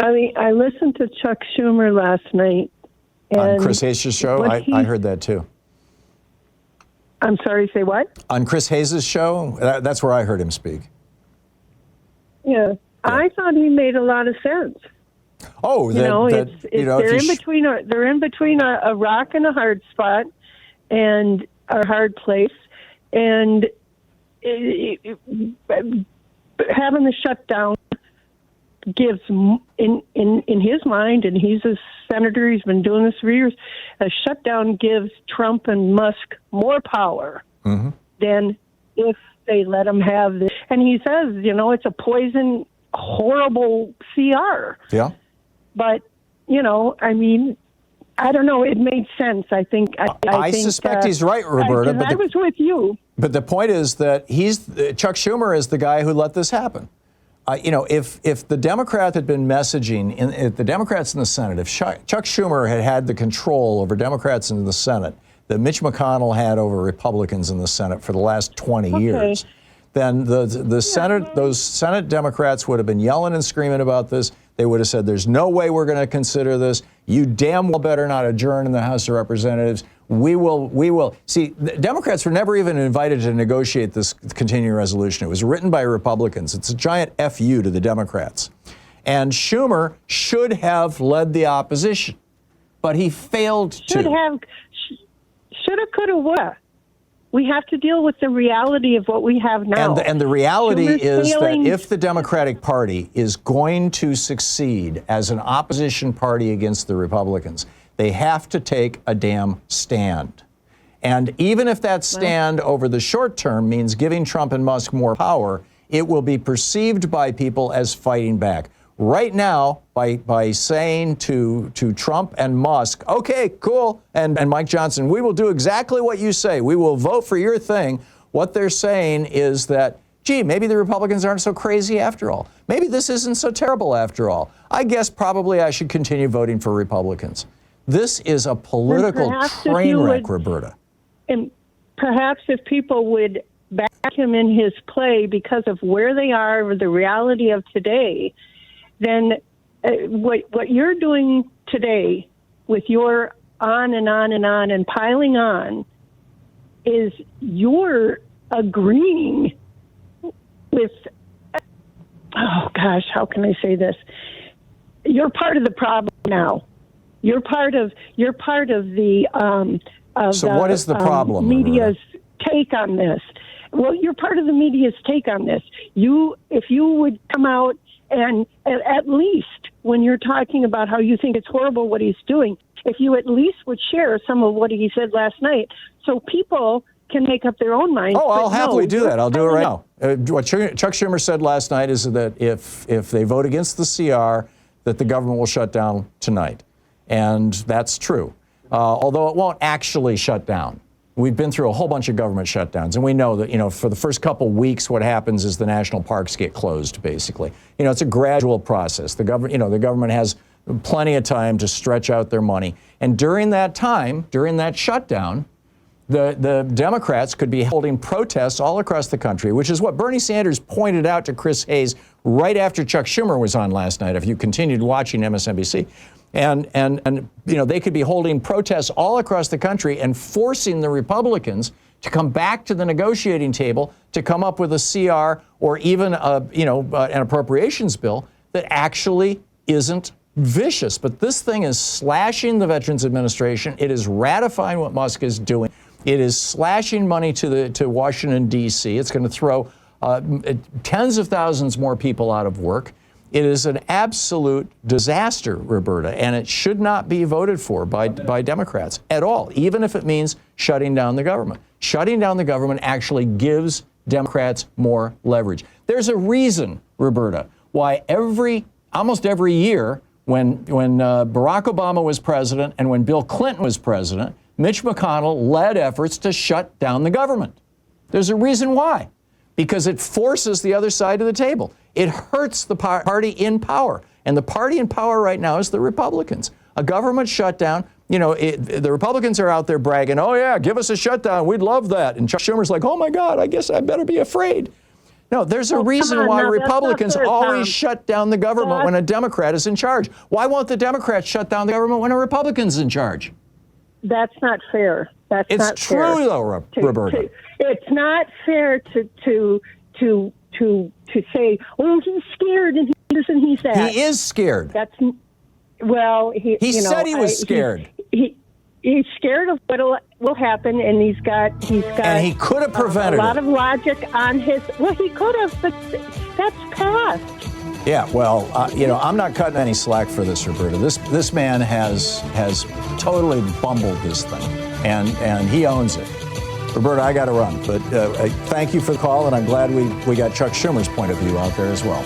I mean, I listened to Chuck Schumer last night. On Chris Hayes' show? I heard that too. I'm sorry, say what? On Chris Hayes' show? That's where I heard him speak. Yeah. I thought he made a lot of sense. Oh, they're in between a rock and a hard spot and a hard place. And having the shutdown gives, in his mind, and he's a senator, he's been doing this for years, a shutdown gives Trump and Musk more power than if they let him have this. And he says, it's a poison, horrible CR. Yeah. But, I mean, I don't know. It made sense. I think. I suspect he's right, Roberta. I was with you. But the point is that Chuck Schumer is the guy who let this happen. If the Democrat had been messaging, if the Democrats in the Senate, if Chuck Schumer had the control over Democrats in the Senate that Mitch McConnell had over Republicans in the Senate for the last 20 years, then the Senate, those Senate Democrats would have been yelling and screaming about this. They would have said, there's no way we're going to consider this. You damn well better not adjourn in the House of Representatives. We will. See, the Democrats were never even invited to negotiate this continuing resolution. It was written by Republicans. It's a giant FU to the Democrats. And Schumer should have led the opposition, but he failed to. Shoulda, coulda, woulda. We have to deal with the reality of what we have now. And the reality is that if the Democratic Party is going to succeed as an opposition party against the Republicans, they have to take a damn stand. And even if that stand over the short term means giving Trump and Musk more power, it will be perceived by people as fighting back. Right now, by saying to Trump and Musk, okay, cool, and Mike Johnson, we will do exactly what you say. We will vote for your thing. What they're saying is that, gee, maybe the Republicans aren't so crazy after all. Maybe this isn't so terrible after all. I guess probably I should continue voting for Republicans. This is a political train wreck, Roberta. And perhaps if people would back him in his play because of where they are, the reality of today, then what you're doing today with your on and on and on and piling on is you're agreeing with, oh gosh, how can I say this? You're part of the problem now. You're part of the what is the problem? Media's take on this. Well, you're part of the media's take on this. If you would come out and at least when you're talking about how you think it's horrible what he's doing, if you at least would share some of what he said last night so people can make up their own minds. Oh, I'll happily do that. I'll do it right now. What Chuck Schumer said last night is that if they vote against the CR, that the government will shut down tonight. And that's true, although it won't actually shut down. We've been through a whole bunch of government shutdowns, and we know that, for the first couple weeks, what happens is the national parks get closed, basically. It's a gradual process. The government has plenty of time to stretch out their money. And during that time, during that shutdown, the Democrats could be holding protests all across the country, which is what Bernie Sanders pointed out to Chris Hayes right after Chuck Schumer was on last night, if you continued watching MSNBC. And they could be holding protests all across the country and forcing the Republicans to come back to the negotiating table to come up with a CR or even an appropriations bill that actually isn't vicious. But this thing is slashing the Veterans Administration. It is ratifying what Musk is doing. It is slashing money to Washington, D.C. It's going to throw tens of thousands more people out of work. It is an absolute disaster, Roberta, and it should not be voted for by Democrats at all, even if it means shutting down the government. Shutting down the government actually gives Democrats more leverage. There's a reason, Roberta, why almost every year when Barack Obama was president and when Bill Clinton was president, Mitch McConnell led efforts to shut down the government. There's a reason why. Because it forces the other side of the table. It hurts the party in power. And the party in power right now is the Republicans. A government shutdown, the Republicans are out there bragging, oh yeah, give us a shutdown, we'd love that. And Chuck Schumer's like, oh my God, I guess I better be afraid. No, there's a reason why Republicans always shut down the government when a Democrat is in charge. Why won't the Democrats shut down the government when a Republican's in charge? That's not fair. That's it's not true, fair. though, Roberta. It's not fair to say, oh, he's scared and he this and he's that. He is scared. That's well, he said he was scared. He's scared of what will happen, and he's got and he could have prevented a lot of logic on his. Well, he could have, but that's past. Yeah, well, I'm not cutting any slack for this, Roberta. This man has totally bumbled this thing, and he owns it. Roberta, I got to run, but thank you for the call, and I'm glad we got Chuck Schumer's point of view out there as well.